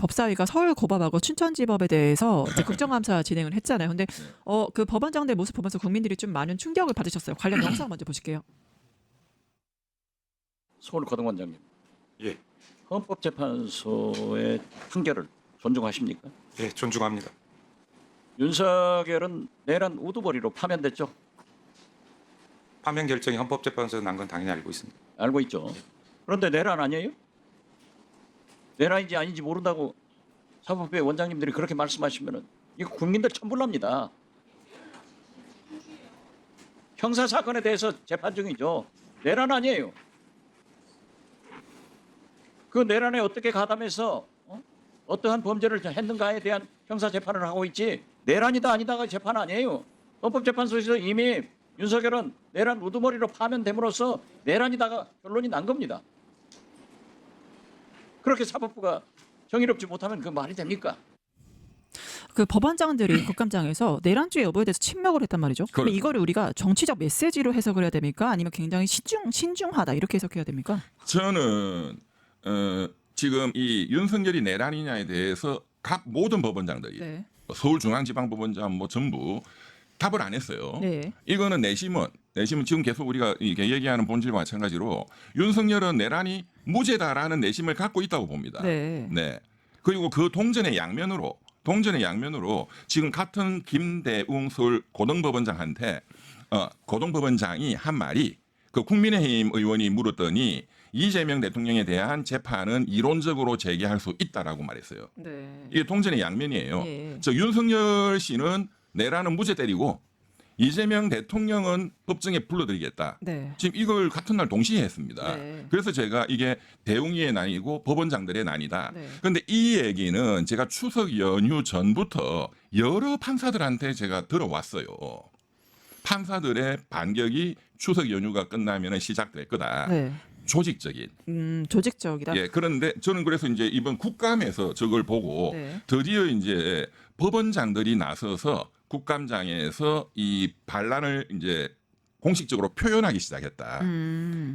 법사위가 서울고법하고 춘천지법에 대해서 이제 국정감사 진행을 했잖아요. 근데 그 법원장들 모습 보면서 국민들이 좀 많은 충격을 받으셨어요. 관련 영상 먼저 보실게요. 서울고등원장님, 예, 헌법재판소의 판결을 존중하십니까? 예, 존중합니다. 윤석열은 내란 우두머리로 파면됐죠? 파면 결정이 헌법재판소에서 난 건 당연히 알고 있습니다. 알고 있죠. 그런데 내란 아니에요? 내란인지 아닌지 모른다고 사법부의 원장님들이 그렇게 말씀하시면은 이거 국민들 천불납니다. 형사 사건에 대해서 재판 중이죠. 내란 아니에요. 그 내란에 어떻게 가담해서 어떠한 범죄를 했는가에 대한 형사 재판을 하고 있지 내란이다 아니다가 재판 아니에요. 헌법재판소에서 이미 윤석열은 내란 우두머리로 파면됨으로써 내란이다가 결론이 난 겁니다. 그렇게 사법부가 정의롭지 못하면 그 말이 됩니까? 그 법원장들이 국감장에서 내란죄 여부에 대해서 침묵을 했단 말이죠. 그럼 그렇죠. 이거를 우리가 정치적 메시지로 해석을 해야 됩니까? 아니면 굉장히 신중하다 이렇게 해석해야 됩니까? 저는 지금 이 윤석열이 내란이냐에 대해서 각 모든 법원장들이 네. 서울중앙지방법원장 뭐 전부 답을 안 했어요. 네. 이거는 내심은 지금 계속 우리가 이게 얘기하는 본질과 마찬가지로 윤석열은 내란이 무죄다라는 내심을 갖고 있다고 봅니다. 네. 그리고 그 동전의 양면으로 지금 같은 김대웅 서울 고등법원장한테 고등법원장이 한 말이 그 국민의힘 의원이 물었더니 이재명 대통령에 대한 재판은 이론적으로 재개할 수 있다라고 말했어요. 네. 이게 동전의 양면이에요. 예. 저 윤석열 씨는 내란은 무죄 때리고 이재명 대통령은 법정에 불러들이겠다. 네. 지금 이걸 같은 날 동시에 했습니다. 네. 그래서 제가 이게 대웅이의 난이고 법원장들의 난이다. 네. 그런데 이 얘기는 제가 추석 연휴 전부터 여러 판사들한테 제가 들어왔어요. 판사들의 반격이 추석 연휴가 끝나면 시작될 거다. 네. 조직적인. 조직적이다. 예, 그런데 저는 그래서 이제 이번 국감에서 저걸 보고 네. 드디어 이제 법원장들이 나서서 국감장에서 이 반란을 이제 공식적으로 표현하기 시작했다.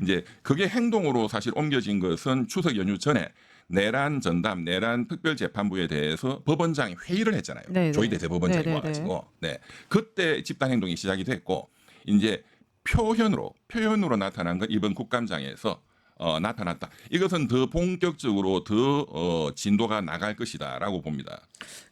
이제 그게 행동으로 사실 옮겨진 것은 추석 연휴 전에 내란 전담, 내란 특별재판부에 대해서 법원장이 회의를 했잖아요. 네네. 조희대 대법원장이 네네네. 와가지고, 네, 그때 집단 행동이 시작이 됐고 이제 표현으로 나타난 건 이번 국감장에서 나타났다. 이것은 더 본격적으로 더 진도가 나갈 것이다라고 봅니다.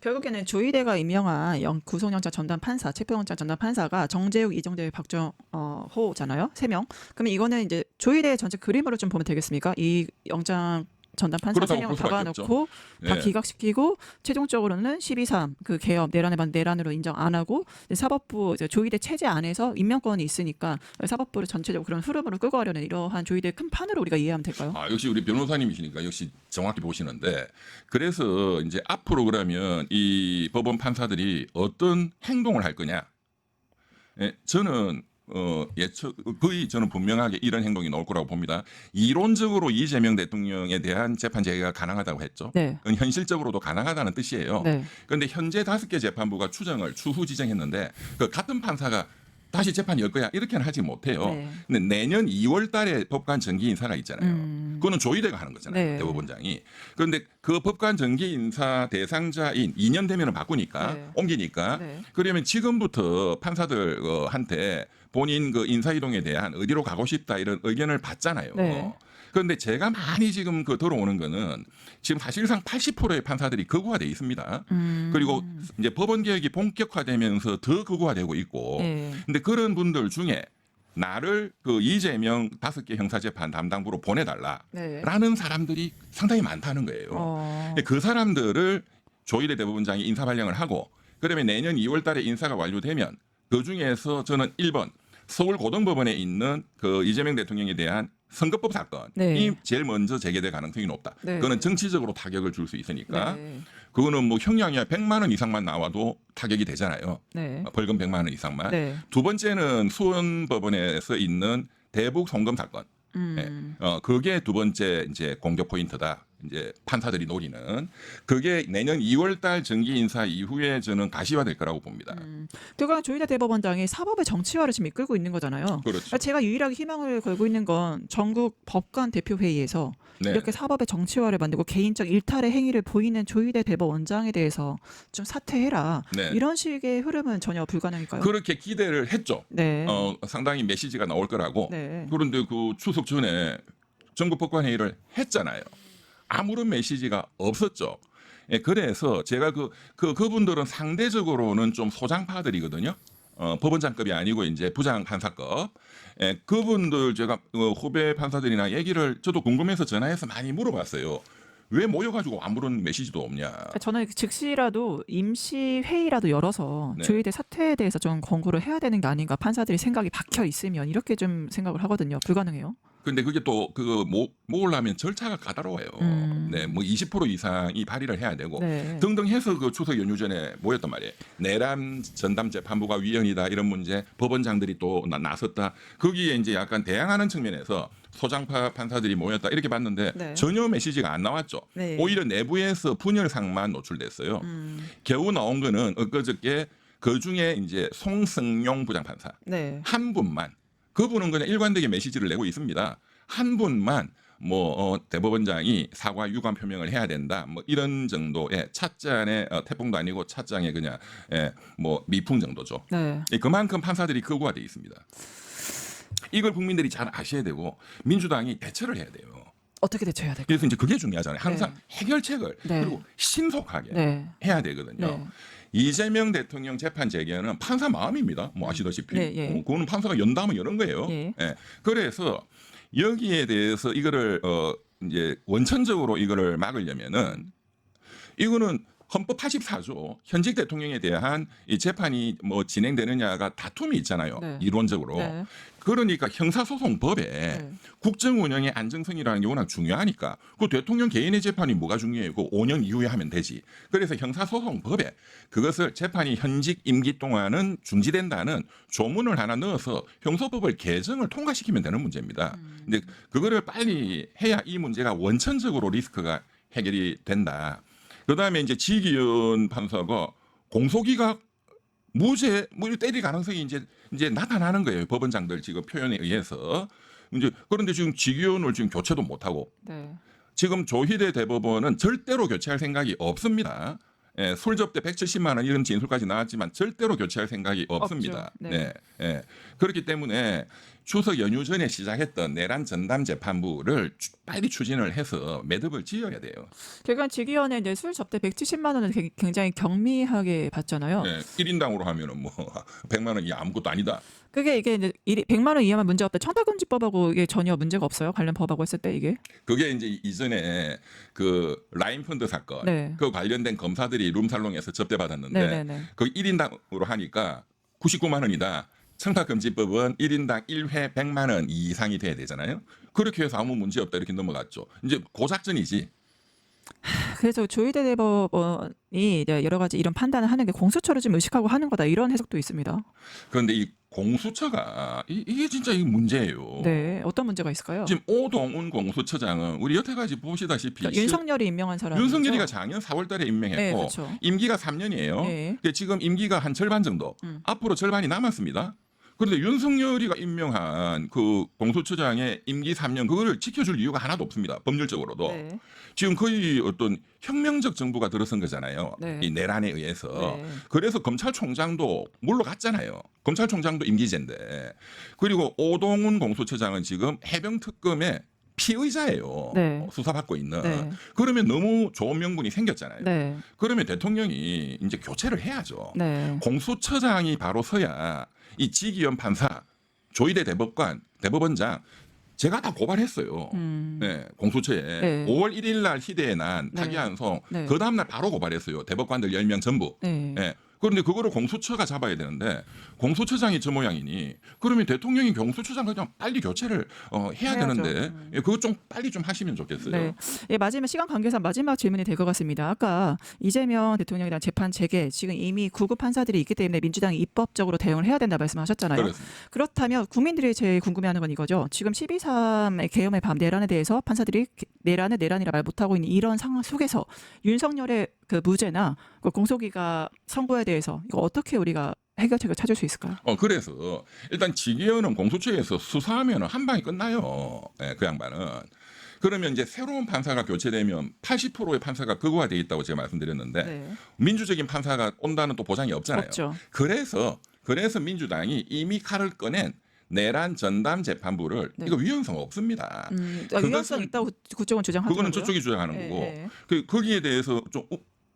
결국에는 조희대가 임명한 구속영장 전담 판사, 체포영장 전담 판사가 정재욱, 이정재, 박정호잖아요. 3명. 그러면 이거는 이제 조희대 전체 그림으로 좀 보면 되겠습니까? 이 영장 전담 판사 그렇다고 3명 볼 수밖에 박아놓고 다 예. 기각시키고 최종적으로는 12.3 그 개업 내란에 반한 내란으로 인정 안 하고 사법부 이제 조희대 체제 안에서 임명권이 있으니까 사법부를 전체적으로 그런 흐름으로 끌고 가려는 이러한 조희대 큰 판으로 우리가 이해하면 될까요? 역시 우리 변호사님이시니까 역시 정확히 보시는데 그래서 이제 앞으로 그러면 이 법원 판사들이 어떤 행동을 할 거냐? 예, 저는 거의 저는 분명하게 이런 행동이 나올 거라고 봅니다. 이론적으로 이재명 대통령에 대한 재판 재개가 가능하다고 했죠. 네. 그건 현실적으로도 가능하다는 뜻이에요. 네. 그런데 현재 5개 재판부가 추후 지정했는데 그 같은 판사가 다시 재판 열 거야 이렇게는 하지 못해요. 네. 근데 내년 2월 달에 법관 정기 인사가 있잖아요. 그거는 조희대가 하는 거잖아요. 네. 대법원장이. 그런데 그 법관 정기 인사 대상자인 2년 되면 바꾸니까 네. 옮기니까 네. 그러면 지금부터 판사들한테 본인 그 인사 이동에 대한 어디로 가고 싶다 이런 의견을 받잖아요. 네. 그런데 제가 많이 지금 들어오는 거는 지금 사실상 80%의 판사들이 극우화돼 있습니다. 그리고 이제 법원 개혁이 본격화되면서 더 극우화되고 있고. 네. 근데 그런 분들 중에 나를 그 이재명 5개 형사재판 담당부로 보내달라라는 네. 사람들이 상당히 많다는 거예요. 그 사람들을 조희대 대법원장이 인사 발령을 하고 그러면 내년 2월 달에 인사가 완료되면 그 중에서 저는 1번 서울고등법원에 있는 그 이재명 대통령에 대한 선거법 사건이 네. 제일 먼저 제기될 가능성이 높다. 네. 그거는 정치적으로 타격을 줄 수 있으니까 네. 그거는 뭐 형량이 100만 원 이상만 나와도 타격이 되잖아요. 네. 벌금 100만 원 이상만. 네. 두 번째는 수원법원에서 있는 대북 송금 사건. 그게 두 번째 이제 공격 포인트다. 이제 판사들이 노리는 그게 내년 2월달 정기 인사 이후에 저는 가시화될 거라고 봅니다. 그러니까 조희대 대법원장이 사법의 정치화를 지금 이끌고 있는 거잖아요. 그렇죠. 그러니까 제가 유일하게 희망을 걸고 있는 건 전국 법관 대표 회의에서 네. 이렇게 사법의 정치화를 만들고 개인적 일탈의 행위를 보이는 조희대 대법원장에 대해서 좀 사퇴해라. 네. 이런 식의 흐름은 전혀 불가능일까요? 그렇게 기대를 했죠. 네. 상당히 메시지가 나올 거라고. 네. 그런데 그 추석 전에 전국 법관 회의를 했잖아요. 아무런 메시지가 없었죠. 예, 그래서 제가 그분들은 상대적으로는 좀 소장파들이거든요. 법원장급이 아니고 이제 부장 판사급. 예, 그분들 제가 후배 판사들이나 얘기를 저도 궁금해서 전화해서 많이 물어봤어요. 왜 모여가지고 아무런 메시지도 없냐. 저는 즉시라도 임시 회의라도 열어서 네. 조희대 사퇴에 대해서 좀 권고를 해야 되는 게 아닌가. 판사들이 생각이 박혀 있으면 이렇게 좀 생각을 하거든요. 불가능해요. 근데 그게 또 모으려면 절차가 까다로워요. 네, 뭐 20% 이상이 발의를 해야 되고 네. 등등 해서 그 추석 연휴 전에 모였단 말이에요. 내란 전담 재판부가 위헌이다 이런 문제 법원장들이 또 나섰다. 거기에 이제 약간 대항하는 측면에서 소장파 판사들이 모였다 이렇게 봤는데 네. 전혀 메시지가 안 나왔죠. 네. 오히려 내부에서 분열상만 노출됐어요. 겨우 나온 거는 엊그저께 그 중에 이제 송승용 부장판사 네. 한 분만 그분은 그냥 일관되게 메시지를 내고 있습니다. 한 분만 대법원장이 사과 유감 표명을 해야 된다. 뭐 이런 정도의 찻잔의 태풍도 아니고 찻장의 그냥 뭐 미풍 정도죠. 네. 그만큼 판사들이 극우화돼 있습니다. 이걸 국민들이 잘 아셔야 되고 민주당이 대처를 해야 돼요. 어떻게 대처해야 될까요? 그래서 이제 그게 중요하잖아요. 항상 해결책을 네. 그리고 신속하게 네. 해야 되거든요. 네. 이재명 대통령 재판 재개는 판사 마음입니다. 뭐 아시다시피 네, 예. 그거는 판사가 연다면 이런 거예요. 예. 예. 그래서 여기에 대해서 이거를 이제 원천적으로 이거를 막으려면은 이거는 헌법 84조 현직 대통령에 대한 이 재판이 뭐 진행되느냐가 다툼이 있잖아요. 네. 이론적으로. 네. 그러니까 형사소송법에 네. 국정 운영의 안정성이라는 게 워낙 중요하니까 그 대통령 개인의 재판이 뭐가 중요해요? 그 5년 이후에 하면 되지. 그래서 형사소송법에 그것을 재판이 현직 임기 동안은 중지된다는 조문을 하나 넣어서 형소법을 개정을 통과시키면 되는 문제입니다. 근데 그거를 빨리 해야 이 문제가 원천적으로 리스크가 해결이 된다. 그다음에 이제 지기현 판사가 공소기각 무죄 때릴 가능성이 이제 나타나는 거예요. 법원장들 지금 표현에 의해서. 이제 그런데 지금 지기현을 지금 교체도 못 하고 네. 지금 조희대 대법원은 절대로 교체할 생각이 없습니다. 예, 술 접대 170만 원 이런 진술까지 나왔지만 절대로 교체할 생각이 없습니다. 없죠. 네. 예. 그렇기 때문에 추석 연휴 전에 시작했던 내란 전담 재판부를 빨리 추진을 해서 매듭을 지어야 돼요. 그러니까 지기현의 이제 술 접대 170만 원을 굉장히 경미하게 봤잖아요. 예, 1인당으로 하면은 뭐 100만 원이 아무것도 아니다. 그게 이게 이제 100만 원 이하만 문제 없다. 청탁금지법하고 이게 전혀 문제가 없어요. 관련 법하고 했을 때 이게. 그게 이제 이전에 그 라인펀드 사건 네. 그 관련된 검사들이 룸살롱에서 접대받았는데 네네네. 그 1인당으로 하니까 99만 원이다. 청탁금지법은 1인당 1회 100만 원 이상이 돼야 되잖아요. 그렇게 해서 아무 문제 없다 이렇게 넘어갔죠. 이제 고작전이지. 그래서 조희대 대법원이 이제 여러 가지 이런 판단을 하는 게 공수처를 좀 의식하고 하는 거다 이런 해석도 있습니다. 그런데 이 공수처가 이게 진짜 이 문제예요. 네, 어떤 문제가 있을까요? 지금 오동훈 공수처장은 우리 여태까지 보시다시피 그러니까 윤석열이 임명한 사람. 윤석열이가 작년 4월달에 임명했고 네, 그렇죠. 임기가 3년이에요. 네. 근데 지금 임기가 한 절반 정도, 앞으로 절반이 남았습니다. 그런데 윤석열이가 임명한 그 공수처장의 임기 3년 그거를 지켜줄 이유가 하나도 없습니다. 법률적으로도. 네. 지금 거의 어떤 혁명적 정부가 들어선 거잖아요. 네. 이 내란에 의해서. 네. 그래서 검찰총장도 물러갔잖아요. 검찰총장도 임기제인데. 그리고 오동훈 공수처장은 지금 해병특검의 피의자예요. 네. 수사받고 있는. 네. 그러면 너무 좋은 명분이 생겼잖아요. 네. 그러면 대통령이 이제 교체를 해야죠. 네. 공수처장이 바로 서야 이 지기현 판사, 조희대 대법원장 제가 다 고발했어요. 네, 공수처에 네. 5월 1일 날 희대에 난 네. 타기한송 네. 그 다음 날 바로 고발했어요. 대법관들 10명 전부. 네. 네. 그런데 그거를 공수처가 잡아야 되는데 공수처장이 저 모양이니 그러면 대통령이 공수처장 그냥 빨리 교체를 해야 해야죠. 되는데 예, 그거 좀 빨리 좀 하시면 좋겠어요. 네. 예, 마지막 시간 관계상 마지막 질문이 될 것 같습니다. 아까 이재명 대통령에 대한 재판 재개 지금 이미 구급 판사들이 있기 때문에 민주당이 입법적으로 대응을 해야 된다 말씀하셨잖아요. 그렇습니다. 그렇다면 국민들이 제일 궁금해하는 건 이거죠. 지금 12.3의 계엄의 밤 내란에 대해서 판사들이 내란을 내란이라 말 못하고 있는 이런 상황 속에서 윤석열의 그 무죄나 그 공소기가 선고에 대해서 이거 어떻게 우리가 해결책을 찾을 수 있을까요? 그래서 일단 지기현은 공수처에서 수사하면 한 방에 끝나요. 예, 그 양반은. 그러면 이제 새로운 판사가 교체되면 80%의 판사가 극우화돼 있다고 제가 말씀드렸는데 네. 민주적인 판사가 온다는 또 보장이 없잖아요. 없죠. 그래서 민주당이 이미 칼을 꺼낸 내란 전담 재판부를 네. 이거 위헌성 없습니다. 유연성 있다고 그쪽은 주장하더라고요. 그거는 저쪽이 주장하는 네, 거고 네. 거기에 대해서 좀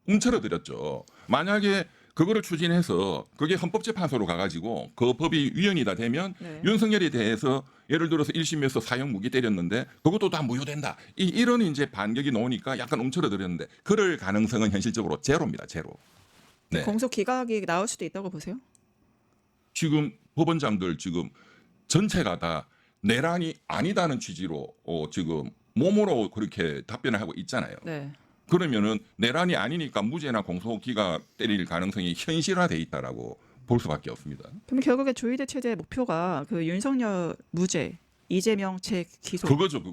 움츠러들었죠. 만약에 그거를 추진해서 그게 헌법재판소로 가가지고 그 법이 위헌이다 되면 네. 윤석열에 대해서 예를 들어서 1심에서 사형 무기 때렸는데 그것도 다 무효된다. 이런 이제 반격이 나오니까 약간 움츠러들었는데 그럴 가능성은 현실적으로 제로입니다. 제로. 네. 공소 기각이 나올 수도 있다고 보세요? 지금 법원장들 지금 전체가 다 내란이 아니다는 취지로 지금 몸으로 그렇게 답변을 하고 있잖아요. 네. 그러면은 내란이 아니니까 무죄나 공소기가 때릴 가능성이 현실화돼 있다라고 볼 수밖에 없습니다. 그럼 결국에 조이대 체제의 목표가 그 윤석열 무죄, 이재명 재기소. 그거죠.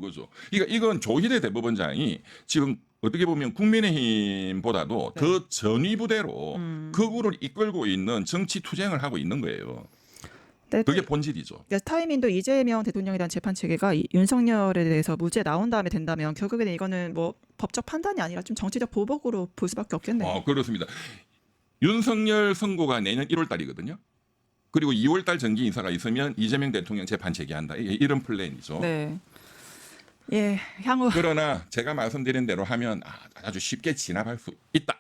이건 조희대 대법원장이 지금 어떻게 보면 국민의힘보다도 네. 더 전위부대로 극우를 이끌고 있는 정치 투쟁을 하고 있는 거예요. 네, 그게 본질이죠. 그러니까 타이밍도 이재명 대통령에 대한 재판 체계가 윤석열에 대해서 무죄 나온 다음에 된다면 결국에는 이거는 뭐 법적 판단이 아니라 좀 정치적 보복으로 볼 수밖에 없겠네요. 그렇습니다. 윤석열 선고가 내년 1월 달이거든요. 그리고 2월 달 정기 인사가 있으면 이재명 대통령 재판 재개한다. 이런 플랜이죠. 네. 예, 향후 그러나 제가 말씀드린 대로 하면 아주 쉽게 진압할 수 있다.